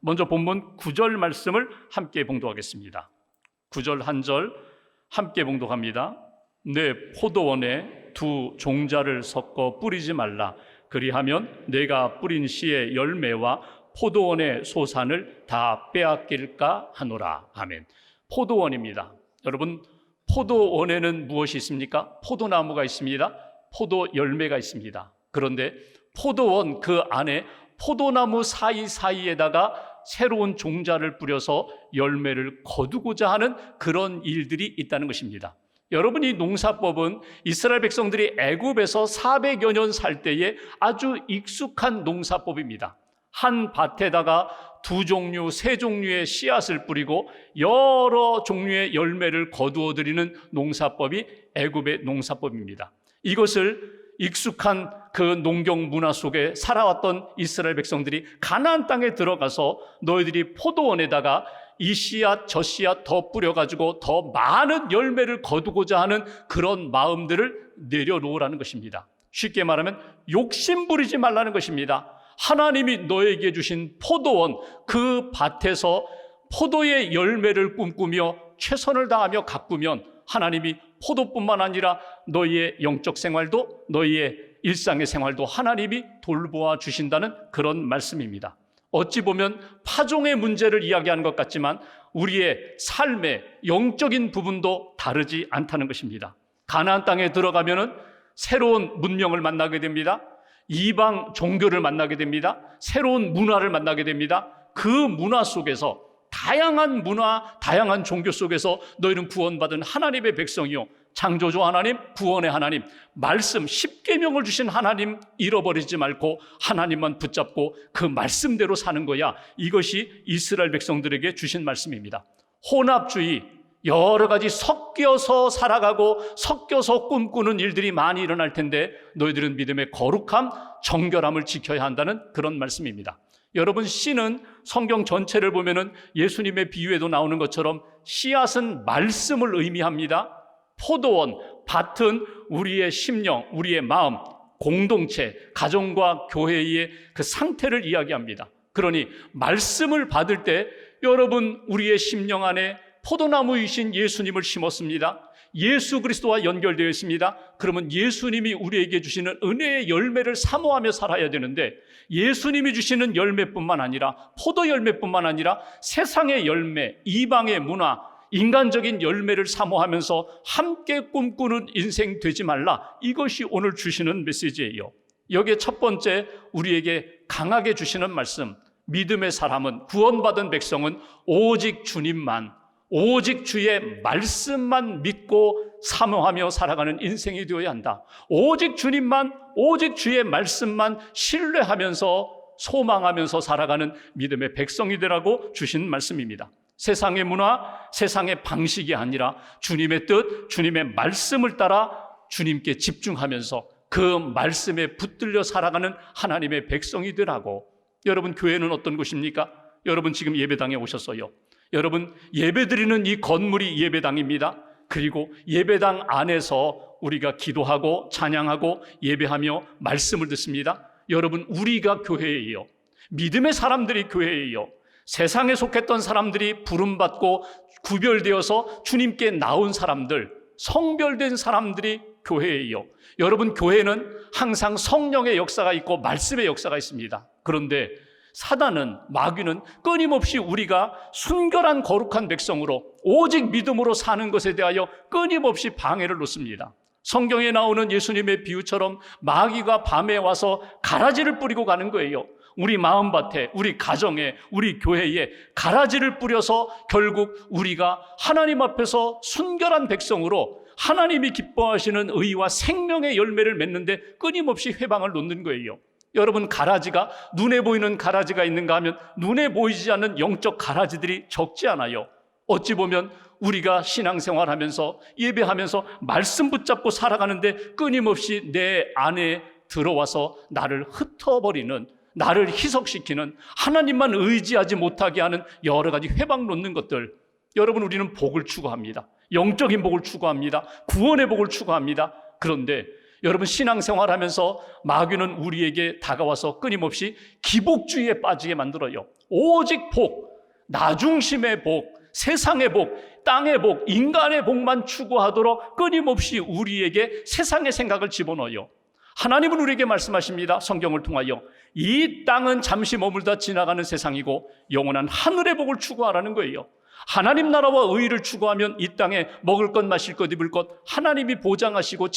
먼저 본문 9절 말씀을 함께 봉독하겠습니다. 9절 한 절 함께 봉독합니다. 내 포도원에 두 종자를 섞어 뿌리지 말라. 그리하면 내가 뿌린 씨의 열매와 포도원의 소산을 다 빼앗길까 하노라. 아멘. 포도원입니다. 여러분, 포도원에는 무엇이 있습니까? 포도나무가 있습니다. 포도 열매가 있습니다. 그런데 포도원 그 안에 포도나무 사이사이에다가 새로운 종자를 뿌려서 열매를 거두고자 하는 그런 일들이 있다는 것입니다. 여러분, 이 농사법은 이스라엘 백성들이 애굽에서 400여 년 살 때에 아주 익숙한 농사법입니다. 한 밭에다가 두 종류, 세 종류의 씨앗을 뿌리고 여러 종류의 열매를 거두어 들이는 농사법이 애굽의 농사법입니다. 이것을 익숙한 그 농경 문화 속에 살아왔던 이스라엘 백성들이 가나안 땅에 들어가서 너희들이 포도원에다가 이 씨앗 저 씨앗 더 뿌려가지고 더 많은 열매를 거두고자 하는 그런 마음들을 내려놓으라는 것입니다. 쉽게 말하면 욕심 부리지 말라는 것입니다. 하나님이 너에게 주신 포도원 그 밭에서 포도의 열매를 꿈꾸며 최선을 다하며 가꾸면 하나님이 포도뿐만 아니라 너희의 영적 생활도 너희의 일상의 생활도 하나님이 돌보아 주신다는 그런 말씀입니다. 어찌 보면 파종의 문제를 이야기하는 것 같지만 우리의 삶의 영적인 부분도 다르지 않다는 것입니다. 가나안 땅에 들어가면은 새로운 문명을 만나게 됩니다. 이방 종교를 만나게 됩니다. 새로운 문화를 만나게 됩니다. 그 문화 속에서 다양한 문화, 다양한 종교 속에서 너희는 구원받은 하나님의 백성이요, 창조주 하나님, 구원의 하나님, 말씀, 십계명을 주신 하나님 잃어버리지 말고 하나님만 붙잡고 그 말씀대로 사는 거야. 이것이 이스라엘 백성들에게 주신 말씀입니다. 혼합주의, 여러 가지 섞여서 살아가고 섞여서 꿈꾸는 일들이 많이 일어날 텐데 너희들은 믿음의 거룩함, 정결함을 지켜야 한다는 그런 말씀입니다. 여러분, 씨는 성경 전체를 보면은 예수님의 비유에도 나오는 것처럼 씨앗은 말씀을 의미합니다. 포도원, 밭은 우리의 심령, 우리의 마음, 공동체, 가정과 교회의 그 상태를 이야기합니다. 그러니 말씀을 받을 때 여러분, 우리의 심령 안에 포도나무이신 예수님을 심었습니다. 예수 그리스도와 연결되어 있습니다. 그러면 예수님이 우리에게 주시는 은혜의 열매를 사모하며 살아야 되는데 예수님이 주시는 열매뿐만 아니라 포도 열매뿐만 아니라 세상의 열매, 이방의 문화, 인간적인 열매를 사모하면서 함께 꿈꾸는 인생 되지 말라. 이것이 오늘 주시는 메시지예요. 여기에 첫 번째 우리에게 강하게 주시는 말씀, 믿음의 사람은, 구원받은 백성은 오직 주님만, 오직 주의 말씀만 믿고 사모하며 살아가는 인생이 되어야 한다. 오직 주님만, 오직 주의 말씀만 신뢰하면서 소망하면서 살아가는 믿음의 백성이 되라고 주신 말씀입니다. 세상의 문화, 세상의 방식이 아니라 주님의 뜻, 주님의 말씀을 따라 주님께 집중하면서 그 말씀에 붙들려 살아가는 하나님의 백성이 되라고. 여러분, 교회는 어떤 곳입니까? 여러분, 지금 예배당에 오셨어요. 여러분, 예배드리는 이 건물이 예배당입니다. 그리고 예배당 안에서 우리가 기도하고 찬양하고 예배하며 말씀을 듣습니다. 여러분, 우리가 교회예요. 믿음의 사람들이 교회예요. 세상에 속했던 사람들이 부름받고 구별되어서 주님께 나온 사람들, 성별된 사람들이 교회예요. 여러분, 교회는 항상 성령의 역사가 있고 말씀의 역사가 있습니다. 그런데 사단은, 마귀는 끊임없이 우리가 순결한 거룩한 백성으로 오직 믿음으로 사는 것에 대하여 끊임없이 방해를 놓습니다. 성경에 나오는 예수님의 비유처럼 마귀가 밤에 와서 가라지를 뿌리고 가는 거예요. 우리 마음밭에, 우리 가정에, 우리 교회에 가라지를 뿌려서 결국 우리가 하나님 앞에서 순결한 백성으로 하나님이 기뻐하시는 의와 생명의 열매를 맺는데 끊임없이 회방을 놓는 거예요. 여러분, 가라지가, 눈에 보이는 가라지가 있는가 하면 눈에 보이지 않는 영적 가라지들이 적지 않아요. 어찌 보면 우리가 신앙생활하면서 예배하면서 말씀 붙잡고 살아가는데 끊임없이 내 안에 들어와서 나를 흩어버리는, 나를 희석시키는, 하나님만 의지하지 못하게 하는 여러 가지 회방 놓는 것들. 여러분, 우리는 복을 추구합니다. 영적인 복을 추구합니다. 구원의 복을 추구합니다. 그런데 여러분, 신앙생활하면서 마귀는 우리에게 다가와서 끊임없이 기복주의에 빠지게 만들어요. 오직 복, 나중심의 복, 세상의 복, 땅의 복, 인간의 복만 추구하도록 끊임없이 우리에게 세상의 생각을 집어넣어요. 하나님은 우리에게 말씀하십니다. 성경을 통하여 이 땅은 잠시 머물다 지나가는 세상이고 영원한 하늘의 복을 추구하라는 거예요. 하나님 나라와 의의를 추구하면 이 땅에 먹을 것, 마실 것, 입을 것 하나님이 보장하시고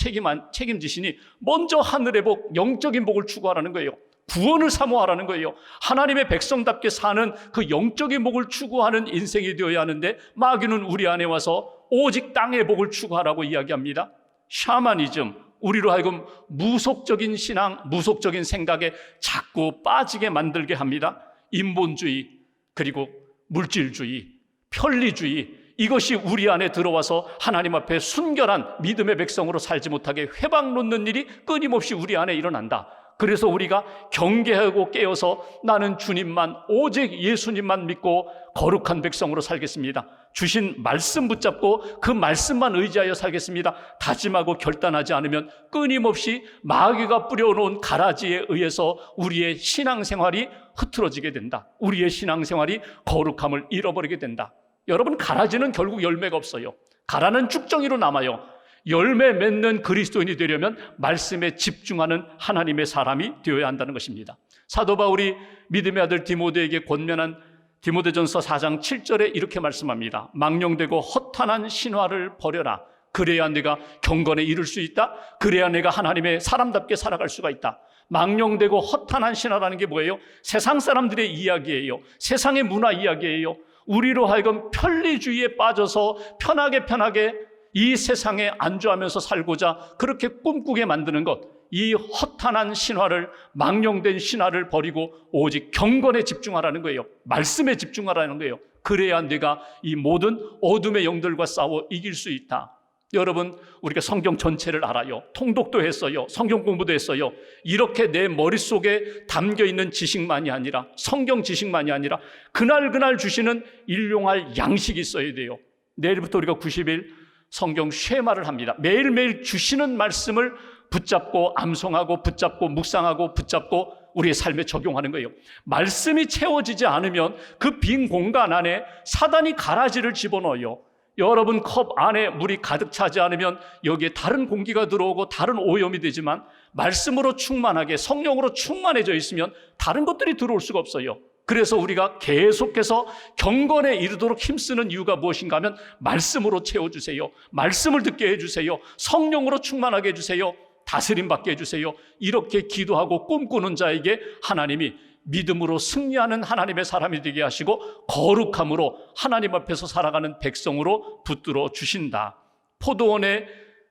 책임지시니 먼저 하늘의 복, 영적인 복을 추구하라는 거예요. 구원을 사모하라는 거예요. 하나님의 백성답게 사는 그 영적인 복을 추구하는 인생이 되어야 하는데 마귀는 우리 안에 와서 오직 땅의 복을 추구하라고 이야기합니다. 샤머니즘, 우리로 하여금 무속적인 신앙, 무속적인 생각에 자꾸 빠지게 만들게 합니다. 인본주의, 그리고 물질주의, 편리주의, 이것이 우리 안에 들어와서 하나님 앞에 순결한 믿음의 백성으로 살지 못하게 회방 놓는 일이 끊임없이 우리 안에 일어난다. 그래서 우리가 경계하고 깨어서 나는 주님만, 오직 예수님만 믿고 거룩한 백성으로 살겠습니다. 주신 말씀 붙잡고 그 말씀만 의지하여 살겠습니다. 다짐하고 결단하지 않으면 끊임없이 마귀가 뿌려놓은 가라지에 의해서 우리의 신앙생활이 흐트러지게 된다. 우리의 신앙생활이 거룩함을 잃어버리게 된다. 여러분, 가라지는 결국 열매가 없어요. 가라는 쭉정이로 남아요. 열매 맺는 그리스도인이 되려면 말씀에 집중하는 하나님의 사람이 되어야 한다는 것입니다. 사도 바울이 믿음의 아들 디모데에게 권면한 디모데전서 4장 7절에 이렇게 말씀합니다. 망령되고 허탄한 신화를 버려라. 그래야 내가 경건에 이를 수 있다. 그래야 내가 하나님의 사람답게 살아갈 수가 있다. 망령되고 허탄한 신화라는 게 뭐예요? 세상 사람들의 이야기예요. 세상의 문화 이야기예요. 우리로 하여금 편리주의에 빠져서 편하게 이 세상에 안주하면서 살고자 그렇게 꿈꾸게 만드는 것, 이 허탄한 신화를, 망령된 신화를 버리고 오직 경건에 집중하라는 거예요. 말씀에 집중하라는 거예요. 그래야 내가 이 모든 어둠의 영들과 싸워 이길 수 있다. 여러분, 우리가 성경 전체를 알아요. 통독도 했어요. 성경 공부도 했어요. 이렇게 내 머릿속에 담겨있는 지식만이 아니라, 성경 지식만이 아니라 그날 주시는 일용할 양식이 있어야 돼요. 내일부터 우리가 90일 성경 쉐마를 합니다. 매일매일 주시는 말씀을 붙잡고 암송하고 붙잡고 묵상하고 붙잡고 우리의 삶에 적용하는 거예요. 말씀이 채워지지 않으면 그 빈 공간 안에 사단이 가라지를 집어넣어요. 여러분, 컵 안에 물이 가득 차지 않으면 여기에 다른 공기가 들어오고 다른 오염이 되지만 말씀으로 충만하게, 성령으로 충만해져 있으면 다른 것들이 들어올 수가 없어요. 그래서 우리가 계속해서 경건에 이르도록 힘쓰는 이유가 무엇인가 하면 말씀으로 채워주세요. 말씀을 듣게 해주세요. 성령으로 충만하게 해주세요. 다스림 받게 해주세요. 이렇게 기도하고 꿈꾸는 자에게 하나님이 믿음으로 승리하는 하나님의 사람이 되게 하시고 거룩함으로 하나님 앞에서 살아가는 백성으로 붙들어 주신다. 포도원에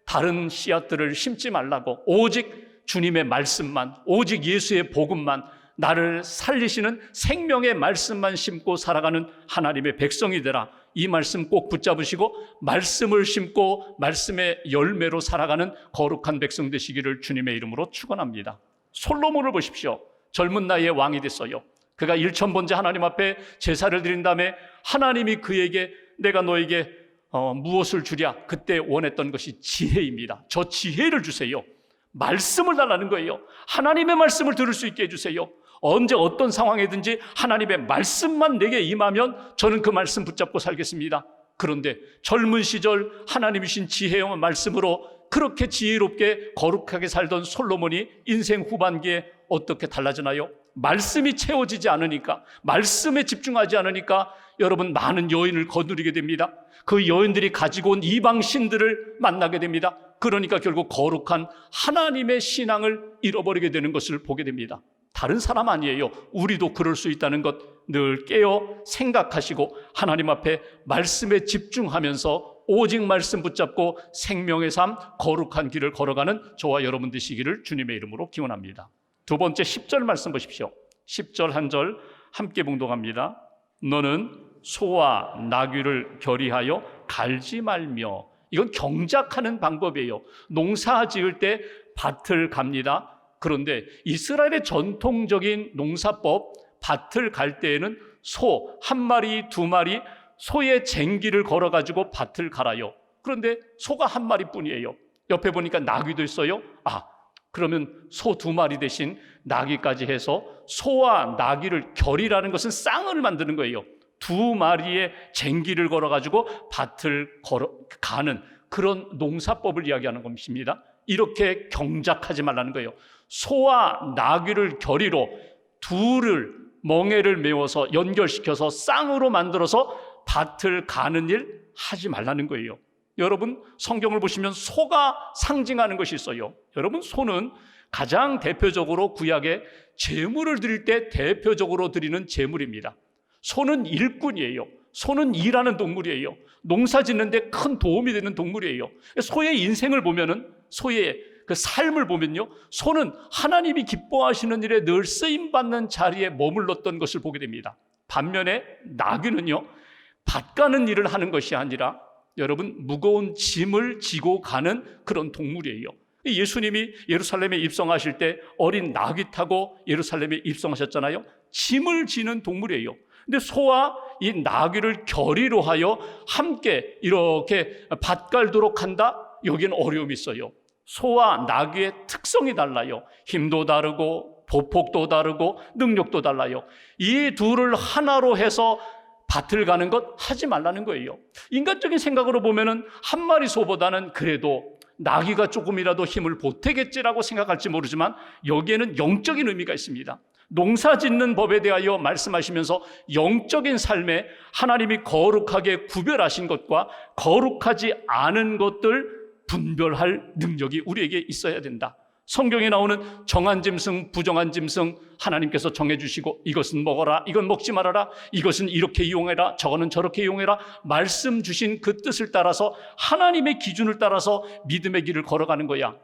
다른 씨앗들을 심지 말라고, 오직 주님의 말씀만, 오직 예수의 복음만, 나를 살리시는 생명의 말씀만 심고 살아가는 하나님의 백성이 되라. 이 말씀 꼭 붙잡으시고 말씀을 심고 말씀의 열매로 살아가는 거룩한 백성 되시기를 주님의 이름으로 축원합니다. 솔로몬을 보십시오. 젊은 나이에 왕이 됐어요. 그가 1000번째 하나님 앞에 제사를 드린 다음에 하나님이 그에게 내가 너에게 무엇을 주랴? 그때 원했던 것이 지혜입니다. 저 지혜를 주세요. 말씀을 달라는 거예요. 하나님의 말씀을 들을 수 있게 해주세요. 언제 어떤 상황이든지 하나님의 말씀만 내게 임하면 저는 그 말씀 붙잡고 살겠습니다. 그런데 젊은 시절 하나님이신 지혜의 말씀으로 그렇게 지혜롭게 거룩하게 살던 솔로몬이 인생 후반기에 어떻게 달라지나요? 말씀이 채워지지 않으니까, 말씀에 집중하지 않으니까 여러분, 많은 여인을 거느리게 됩니다. 그 여인들이 가지고 온 이방 신들을 만나게 됩니다. 그러니까 결국 거룩한 하나님의 신앙을 잃어버리게 되는 것을 보게 됩니다. 다른 사람 아니에요. 우리도 그럴 수 있다는 것 늘 깨어 생각하시고 하나님 앞에 말씀에 집중하면서 오직 말씀 붙잡고 생명의 삶, 거룩한 길을 걸어가는 저와 여러분 되시기를 주님의 이름으로 기원합니다. 두 번째 10절 말씀 보십시오. 10절 한 절 함께 봉독합니다. 너는 소와 나귀를 결의하여 갈지 말며. 이건 경작하는 방법이에요. 농사 지을 때 밭을 갑니다. 그런데 이스라엘의 전통적인 농사법, 밭을 갈 때에는 소 한 마리, 두 마리, 소의 쟁기를 걸어가지고 밭을 갈아요. 그런데 소가 한 마리뿐이에요. 옆에 보니까 나귀도 있어요. 그러면 소 2마리 대신 나귀까지 해서 소와 나귀를 결이라는 것은 쌍을 만드는 거예요. 2마리의 쟁기를 걸어가지고 밭을 가는 그런 농사법을 이야기하는 것입니다. 이렇게 경작하지 말라는 거예요. 소와 나귀를 결의로 둘을 멍에를 메워서 연결시켜서 쌍으로 만들어서 밭을 가는 일 하지 말라는 거예요. 여러분, 성경을 보시면 소가 상징하는 것이 있어요. 여러분, 소는 가장 대표적으로 구약에 제물을 드릴 때 대표적으로 드리는 제물입니다. 소는 일꾼이에요. 소는 일하는 동물이에요. 농사 짓는데 큰 도움이 되는 동물이에요. 소의 인생을 보면은, 소의 그 삶을 보면요, 소는 하나님이 기뻐하시는 일에 늘 쓰임받는 자리에 머물렀던 것을 보게 됩니다. 반면에 나귀는요, 밭 가는 일을 하는 것이 아니라 여러분, 무거운 짐을 지고 가는 그런 동물이에요. 예수님이 예루살렘에 입성하실 때 어린 나귀 타고 예루살렘에 입성하셨잖아요. 짐을 지는 동물이에요. 근데 소와 이 나귀를 결의로 하여 함께 이렇게 밭 갈도록 한다? 여기는 어려움이 있어요. 소와 나귀의 특성이 달라요. 힘도 다르고 보폭도 다르고 능력도 달라요. 이 둘을 하나로 해서 밭을 가는 것 하지 말라는 거예요. 인간적인 생각으로 보면은 한 마리 소보다는 그래도 나귀가 조금이라도 힘을 보태겠지라고 생각할지 모르지만 여기에는 영적인 의미가 있습니다. 농사 짓는 법에 대하여 말씀하시면서 영적인 삶에 하나님이 거룩하게 구별하신 것과 거룩하지 않은 것들 분별할 능력이 우리에게 있어야 된다. 성경에 나오는 정한 짐승, 부정한 짐승 하나님께서 정해주시고 이것은 먹어라, 이건 먹지 말아라, 이것은 이렇게 이용해라, 저거는 저렇게 이용해라 말씀 주신 그 뜻을 따라서 하나님의 기준을 따라서 믿음의 길을 걸어가는 거야.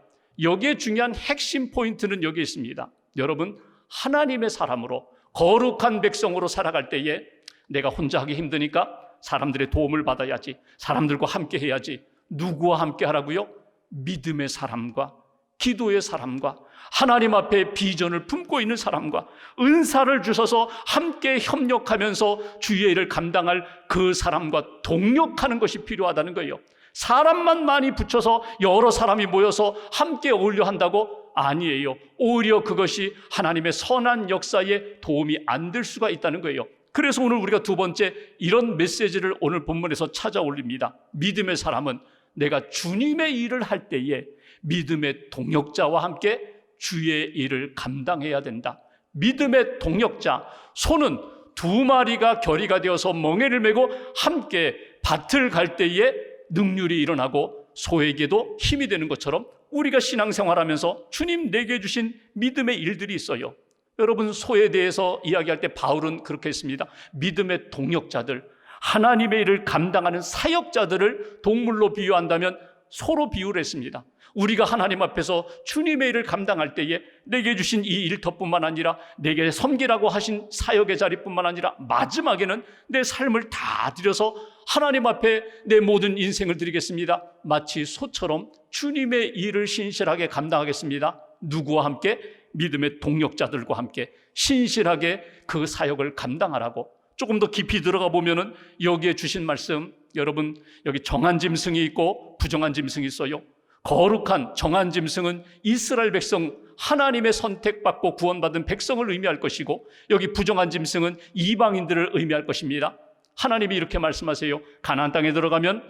여기에 중요한 핵심 포인트는 여기에 있습니다. 여러분, 하나님의 사람으로 거룩한 백성으로 살아갈 때에 내가 혼자 하기 힘드니까 사람들의 도움을 받아야지, 사람들과 함께 해야지. 누구와 함께 하라고요? 믿음의 사람과 기도의 사람과 하나님 앞에 비전을 품고 있는 사람과 은사를 주셔서 함께 협력하면서 주의 일을 감당할 그 사람과 동력하는 것이 필요하다는 거예요. 사람만 많이 붙여서 여러 사람이 모여서 함께 어울려 한다고? 아니에요. 오히려 그것이 하나님의 선한 역사에 도움이 안 될 수가 있다는 거예요. 그래서 오늘 우리가 두 번째 이런 메시지를 오늘 본문에서 찾아 올립니다. 믿음의 사람은 내가 주님의 일을 할 때에 믿음의 동역자와 함께 주의 일을 감당해야 된다. 믿음의 동역자, 소는 2마리가 결의가 되어서 멍에를 메고 함께 밭을 갈 때에 능률이 일어나고 소에게도 힘이 되는 것처럼 우리가 신앙생활하면서 주님 내게 주신 믿음의 일들이 있어요. 여러분, 소에 대해서 이야기할 때 바울은 그렇게 했습니다. 믿음의 동역자들, 하나님의 일을 감당하는 사역자들을 동물로 비유한다면 소로 비유를 했습니다. 우리가 하나님 앞에서 주님의 일을 감당할 때에 내게 주신 이 일터뿐만 아니라 내게 섬기라고 하신 사역의 자리뿐만 아니라 마지막에는 내 삶을 다 드려서 하나님 앞에 내 모든 인생을 드리겠습니다. 마치 소처럼 주님의 일을 신실하게 감당하겠습니다. 누구와 함께? 믿음의 동역자들과 함께 신실하게 그 사역을 감당하라고. 조금 더 깊이 들어가 보면은 여기에 주신 말씀, 여러분, 여기 정한 짐승이 있고 부정한 짐승이 있어요. 거룩한 정한 짐승은 이스라엘 백성, 하나님의 선택받고 구원받은 백성을 의미할 것이고, 여기 부정한 짐승은 이방인들을 의미할 것입니다. 하나님이 이렇게 말씀하세요. 가나안 땅에 들어가면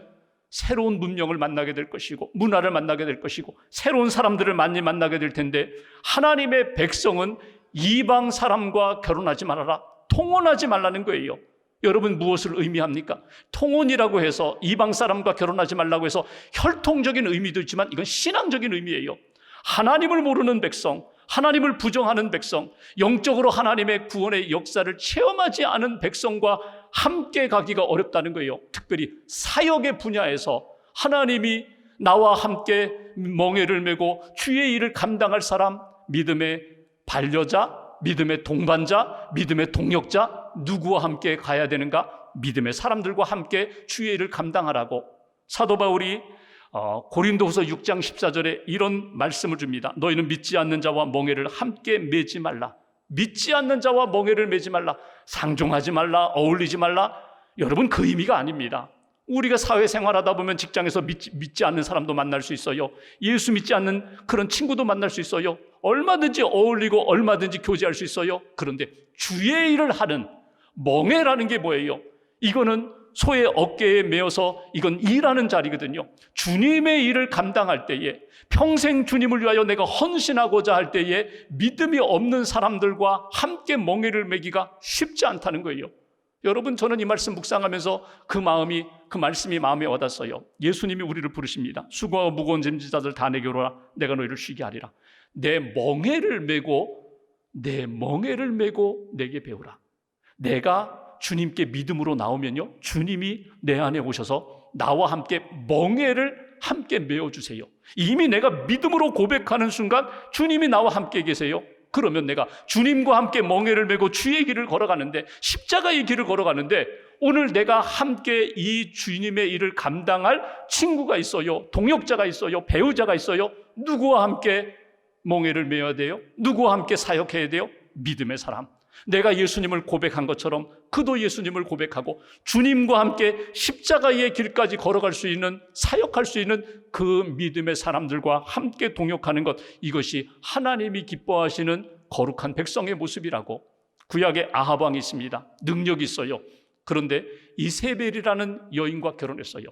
새로운 문명을 만나게 될 것이고 문화를 만나게 될 것이고 새로운 사람들을 많이 만나게 될 텐데, 하나님의 백성은 이방 사람과 결혼하지 말아라, 통혼하지 말라는 거예요. 여러분, 무엇을 의미합니까? 통혼이라고 해서 이방 사람과 결혼하지 말라고 해서 혈통적인 의미도 있지만 이건 신앙적인 의미예요. 하나님을 모르는 백성, 하나님을 부정하는 백성, 영적으로 하나님의 구원의 역사를 체험하지 않은 백성과 함께 가기가 어렵다는 거예요. 특별히 사역의 분야에서 하나님이 나와 함께 멍에를 메고 주의 일을 감당할 사람, 믿음의 반려자, 믿음의 동반자, 믿음의 동역자, 누구와 함께 가야 되는가? 믿음의 사람들과 함께 주의 일을 감당하라고. 사도 바울이 고린도후서 6장 14절에 이런 말씀을 줍니다. 너희는 믿지 않는 자와 멍에를 함께 매지 말라. 믿지 않는 자와 멍에를 매지 말라. 상종하지 말라, 어울리지 말라. 여러분, 그 의미가 아닙니다. 우리가 사회생활하다 보면 직장에서 믿지 않는 사람도 만날 수 있어요. 예수 믿지 않는 그런 친구도 만날 수 있어요. 얼마든지 어울리고 얼마든지 교제할 수 있어요. 그런데 주의 일을 하는 멍에라는 게 뭐예요? 이거는 소의 어깨에 메어서 이건 일하는 자리거든요. 주님의 일을 감당할 때에, 평생 주님을 위하여 내가 헌신하고자 할 때에 믿음이 없는 사람들과 함께 멍에를 매기가 쉽지 않다는 거예요. 여러분, 저는 이 말씀 묵상하면서 그 말씀이 마음에 와닿았어요. 예수님이 우리를 부르십니다. 수고하고 무거운 짐지자들 다 내게로 오라. 내가 너희를 쉬게 하리라. 내 멍에를 메고 내게 배우라. 내가 주님께 믿음으로 나오면요, 주님이 내 안에 오셔서 나와 함께 멍에를 함께 메어주세요. 이미 내가 믿음으로 고백하는 순간 주님이 나와 함께 계세요. 그러면 내가 주님과 함께 멍에를 메고 주의 길을 걸어가는데, 십자가의 길을 걸어가는데, 오늘 내가 함께 이 주님의 일을 감당할 친구가 있어요. 동역자가 있어요. 배우자가 있어요. 누구와 함께 멍에를 메어야 돼요? 누구와 함께 사역해야 돼요? 믿음의 사람. 내가 예수님을 고백한 것처럼 그도 예수님을 고백하고 주님과 함께 십자가의 길까지 걸어갈 수 있는, 사역할 수 있는 그 믿음의 사람들과 함께 동역하는 것, 이것이 하나님이 기뻐하시는 거룩한 백성의 모습이라고. 구약에 아합 왕이 있습니다. 능력이 있어요. 그런데 이세벨이라는 여인과 결혼했어요.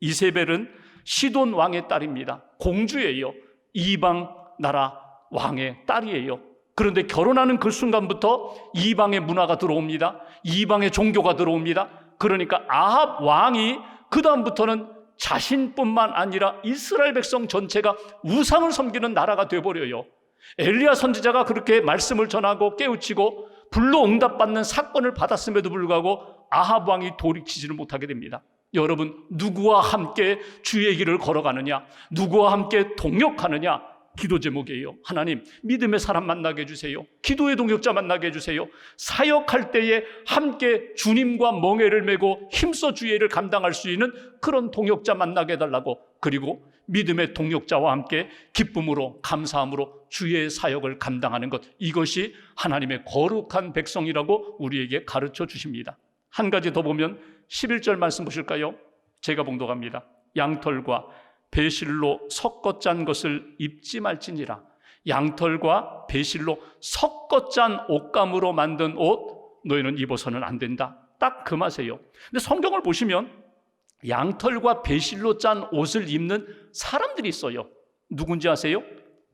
이세벨은 시돈 왕의 딸입니다. 공주예요. 이방 나라 왕의 딸이에요. 그런데 결혼하는 그 순간부터 이방의 문화가 들어옵니다. 이방의 종교가 들어옵니다. 그러니까 아합 왕이 그 다음부터는 자신뿐만 아니라 이스라엘 백성 전체가 우상을 섬기는 나라가 되어버려요. 엘리야 선지자가 그렇게 말씀을 전하고 깨우치고 불로 응답받는 사건을 받았음에도 불구하고 아합 왕이 돌이키지를 못하게 됩니다. 여러분, 누구와 함께 주의 길을 걸어가느냐, 누구와 함께 동역하느냐, 기도 제목이에요. 하나님, 믿음의 사람 만나게 해주세요. 기도의 동역자 만나게 해주세요. 사역할 때에 함께 주님과 멍에를 메고 힘써 주의 일을 감당할 수 있는 그런 동역자 만나게 해달라고. 그리고 믿음의 동역자와 함께 기쁨으로, 감사함으로 주의 사역을 감당하는 것, 이것이 하나님의 거룩한 백성이라고 우리에게 가르쳐 주십니다. 한 가지 더 보면 11절 말씀 보실까요? 제가 봉독합니다. 양털과 배실로 섞어 짠 것을 입지 말지니라. 양털과 배실로 섞어 짠 옷감으로 만든 옷 너희는 입어서는 안 된다. 딱 그 맛이에요. 근데 성경을 보시면 양털과 배실로 짠 옷을 입는 사람들이 있어요. 누군지 아세요?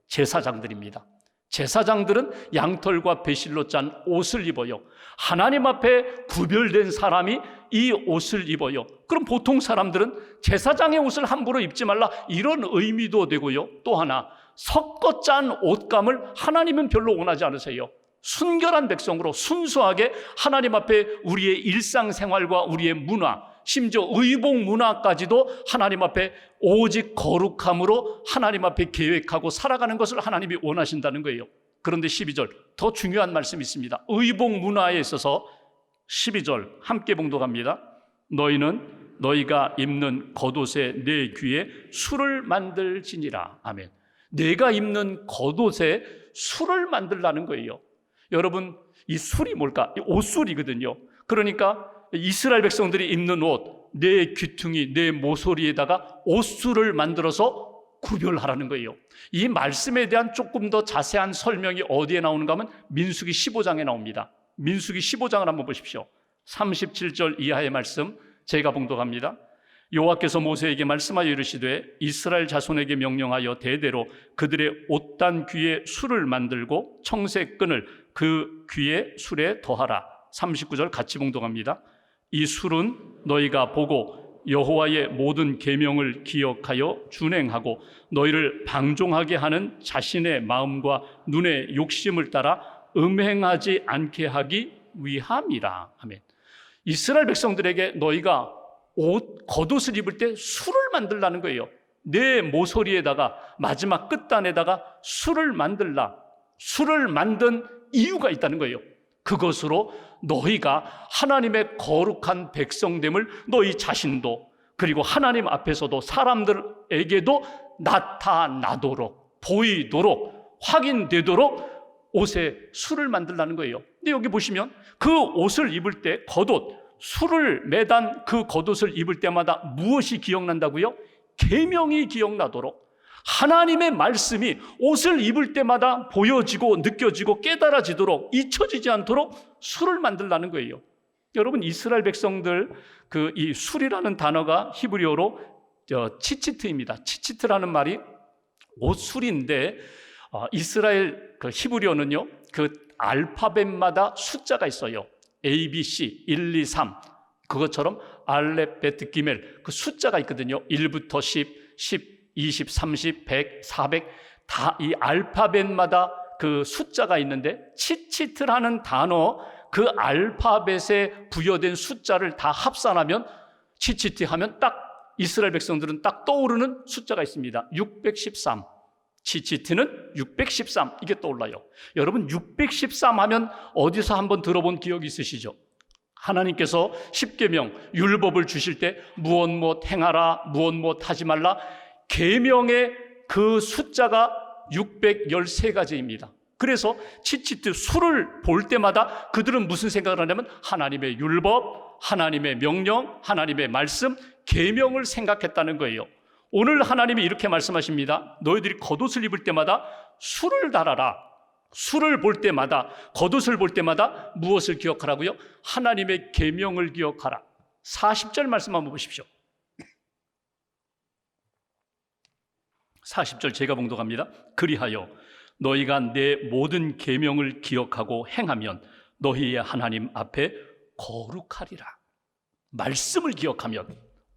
제사장들입니다. 제사장들은 양털과 배실로 짠 옷을 입어요. 하나님 앞에 구별된 사람이 이 옷을 입어요. 그럼 보통 사람들은 제사장의 옷을 함부로 입지 말라, 이런 의미도 되고요. 또 하나, 섞어 짠 옷감을 하나님은 별로 원하지 않으세요. 순결한 백성으로 순수하게 하나님 앞에 우리의 일상생활과 우리의 문화, 심지어 의복 문화까지도 하나님 앞에 오직 거룩함으로 하나님 앞에 계획하고 살아가는 것을 하나님이 원하신다는 거예요. 그런데 12절, 더 중요한 말씀이 있습니다. 의복 문화에 있어서 12절 함께 봉독합니다. 너희는 너희가 입는 겉옷에 내 귀에 술을 만들지니라. 아멘. 내가 입는 겉옷에 술을 만들라는 거예요. 여러분, 이 술이 뭘까? 옷술이거든요. 그러니까 이스라엘 백성들이 입는 옷, 내 귀퉁이, 내 모서리에다가 옷술을 만들어서 구별하라는 거예요. 이 말씀에 대한 조금 더 자세한 설명이 어디에 나오는가 하면 민수기 15장에 나옵니다. 민수기 15장을 한번 보십시오. 37절 이하의 말씀 제가 봉독합니다. 여호와께서 모세에게 말씀하여 이르시되 이스라엘 자손에게 명령하여 대대로 그들의 옷단 귀에 술을 만들고 청색 끈을 그 귀에 술에 더하라. 39절 같이 봉독합니다. 이 술은 너희가 보고 여호와의 모든 계명을 기억하여 준행하고 너희를 방종하게 하는 자신의 마음과 눈의 욕심을 따라 음행하지 않게 하기 위함이라. 아멘. 이스라엘 백성들에게 너희가 겉옷을 입을 때 술을 만들라는 거예요. 내 모서리에다가 마지막 끝단에다가 술을 만들라. 술을 만든 이유가 있다는 거예요. 그것으로 너희가 하나님의 거룩한 백성됨을 너희 자신도 그리고 하나님 앞에서도 사람들에게도 나타나도록, 보이도록, 확인되도록 옷에 술을 만들라는 거예요. 근데 여기 보시면 그 옷을 입을 때 겉옷, 술을 매단 그 겉옷을 입을 때마다 무엇이 기억난다고요? 계명이 기억나도록 하나님의 말씀이 옷을 입을 때마다 보여지고 느껴지고 깨달아지도록 잊혀지지 않도록 술을 만들라는 거예요. 여러분, 이스라엘 백성들 이 술이라는 단어가 히브리어로 치치트입니다. 치치트라는 말이 옷술인데 이스라엘 히브리어는요, 그 알파벳마다 숫자가 있어요. A, B, C, 1, 2, 3. 그것처럼 알렙, 베트, 기멜 그 숫자가 있거든요. 1부터 10, 20, 30, 100, 400 다 이 알파벳마다 그 숫자가 있는데 치치트라는 단어 그 알파벳에 부여된 숫자를 다 합산하면 치치트 하면 딱 이스라엘 백성들은 딱 떠오르는 숫자가 있습니다. 613. 치치트는 613 이게 떠올라요. 여러분 613 하면 어디서 한번 들어본 기억이 있으시죠? 하나님께서 십계명 율법을 주실 때 무엇 행하라 무엇 하지 말라 계명의 그 숫자가 613가지입니다. 그래서 치치트 술을 볼 때마다 그들은 무슨 생각을 하냐면 하나님의 율법, 하나님의 명령, 하나님의 말씀, 계명을 생각했다는 거예요. 오늘 하나님이 이렇게 말씀하십니다. 너희들이 겉옷을 입을 때마다 술을 달아라. 술을 볼 때마다, 겉옷을 볼 때마다 무엇을 기억하라고요? 하나님의 계명을 기억하라. 40절 말씀 한번 보십시오. 40절 제가 봉독합니다. 그리하여 너희가 내 모든 계명을 기억하고 행하면 너희의 하나님 앞에 거룩하리라. 말씀을 기억하면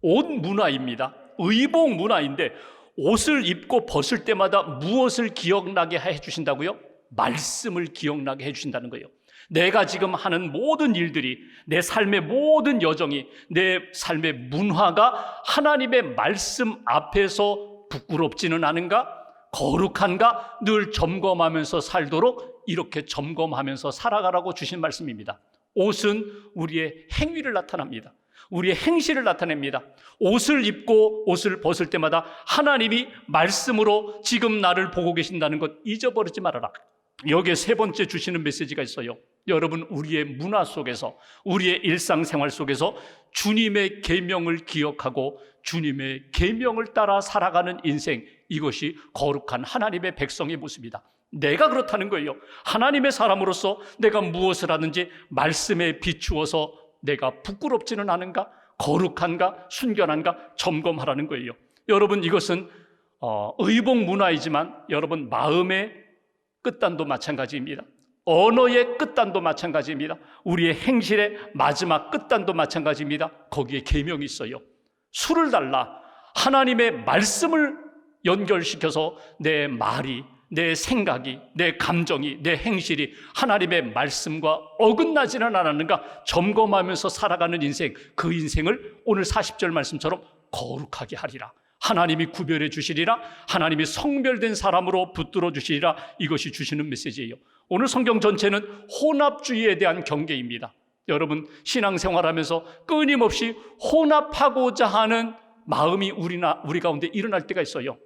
옷 문화입니다. 의복 문화인데 옷을 입고 벗을 때마다 무엇을 기억나게 해주신다고요? 말씀을 기억나게 해주신다는 거예요. 내가 지금 하는 모든 일들이, 내 삶의 모든 여정이, 내 삶의 문화가 하나님의 말씀 앞에서 부끄럽지는 않은가? 거룩한가? 늘 점검하면서 살도록 이렇게 점검하면서 살아가라고 주신 말씀입니다. 옷은 우리의 행위를 나타납니다. 우리의 행실을 나타냅니다. 옷을 입고 옷을 벗을 때마다 하나님이 말씀으로 지금 나를 보고 계신다는 것 잊어버리지 말아라. 여기에 세 번째 주시는 메시지가 있어요. 여러분, 우리의 문화 속에서, 우리의 일상생활 속에서 주님의 계명을 기억하고 주님의 계명을 따라 살아가는 인생, 이것이 거룩한 하나님의 백성의 모습이다. 내가 그렇다는 거예요. 하나님의 사람으로서 내가 무엇을 하든지 말씀에 비추어서 내가 부끄럽지는 않은가? 거룩한가? 순결한가? 점검하라는 거예요. 여러분, 이것은 의복 문화이지만 여러분 마음의 끝단도 마찬가지입니다. 언어의 끝단도 마찬가지입니다. 우리의 행실의 마지막 끝단도 마찬가지입니다. 거기에 계명이 있어요. 술을 달라. 하나님의 말씀을 연결시켜서 내 말이, 내 생각이, 내 감정이, 내 행실이 하나님의 말씀과 어긋나지는 않았는가 점검하면서 살아가는 인생, 그 인생을 오늘 40절 말씀처럼 거룩하게 하리라. 하나님이 구별해 주시리라. 하나님이 성별된 사람으로 붙들어 주시리라. 이것이 주시는 메시지예요. 오늘 성경 전체는 혼합주의에 대한 경계입니다. 여러분, 신앙생활하면서 끊임없이 혼합하고자 하는 마음이 우리 가운데 일어날 때가 있어요.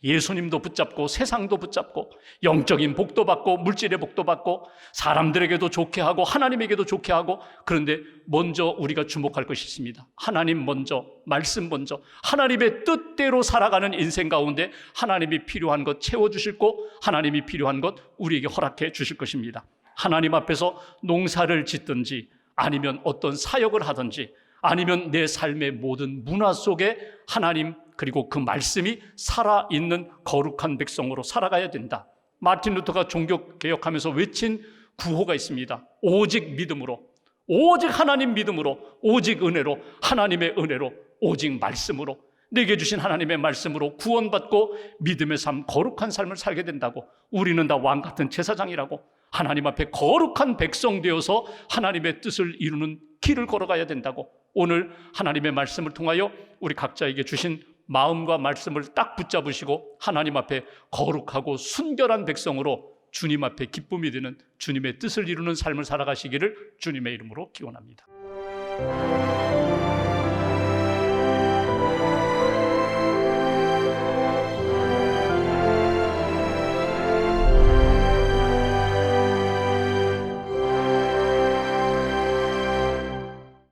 예수님도 붙잡고 세상도 붙잡고 영적인 복도 받고 물질의 복도 받고 사람들에게도 좋게 하고 하나님에게도 좋게 하고, 그런데 먼저 우리가 주목할 것이 있습니다. 하나님 먼저, 말씀 먼저, 하나님의 뜻대로 살아가는 인생 가운데 하나님이 필요한 것 채워주실 것, 하나님이 필요한 것 우리에게 허락해 주실 것입니다. 하나님 앞에서 농사를 짓든지 아니면 어떤 사역을 하든지 아니면 내 삶의 모든 문화 속에 하나님 그리고 그 말씀이 살아있는 거룩한 백성으로 살아가야 된다. 마틴 루터가 종교개혁하면서 외친 구호가 있습니다. 오직 믿음으로, 오직 하나님 믿음으로, 오직 은혜로, 하나님의 은혜로, 오직 말씀으로, 내게 주신 하나님의 말씀으로 구원받고 믿음의 삶, 거룩한 삶을 살게 된다고. 우리는 다 왕같은 제사장이라고 하나님 앞에 거룩한 백성 되어서 하나님의 뜻을 이루는 길을 걸어가야 된다고. 오늘 하나님의 말씀을 통하여 우리 각자에게 주신 마음과 말씀을 딱 붙잡으시고 하나님 앞에 거룩하고 순결한 백성으로 주님 앞에 기쁨이 되는 주님의 뜻을 이루는 삶을 살아가시기를 주님의 이름으로 기원합니다.